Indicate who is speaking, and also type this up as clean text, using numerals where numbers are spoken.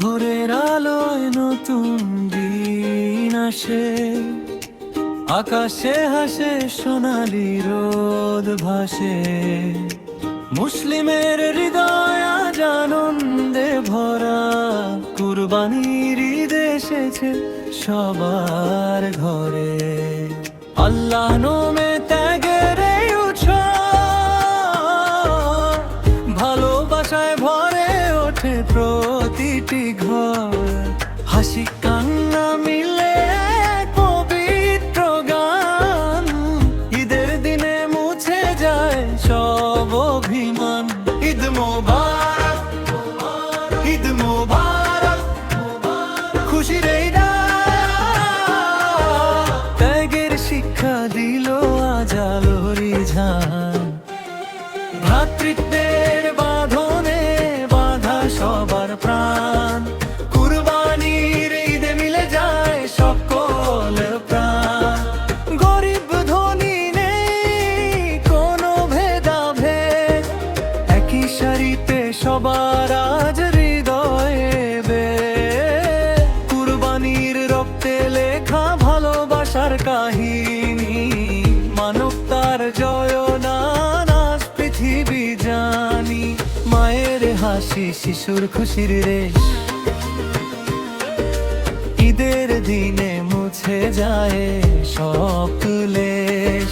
Speaker 1: ভোরের আলোয় নতুন দিন আসে, আকাশে হাসে সোনালি রোদ ভাসে। মুসলিমের হৃদয় আজ আনন্দে ভরা, কুরবানির ঈদ এসেছে সবার ঘরে। আল্লাহ নামে ত্যাগের এই উৎসব, ভালোবাসায় ভরে ওঠে প্রতিটি ঘর। হাসি কান্না মিলে এক পবিত্র গান, ঈদের দিনে মুছে যায় সব অভিমান। ঈদ মোবারক, ঈদ মোবারক, খুশির এই রাত, ত্যাগের শিক্ষা দিল আজ আলোরি ঝান। ভ্রাতৃত্বের বাঁধনে বাঁধা সবার প্রাণ, কুরবানির ঈদে মিলে যায় সকল প্রাণ। গরিব ধনী নেই কোনো ভেদাভেদ, একই সারিতে সবার আজ হৃদয়ে বেদ। কুরবানির রক্তে লেখা ভালোবাসার কাহিনী, মানবতার জয়নান আজ পৃথিবী জানি। মায়ের হাসি শিশুর খুশির রেশ, ঈদের দিনে মুছে যায় সব ক্লেশ।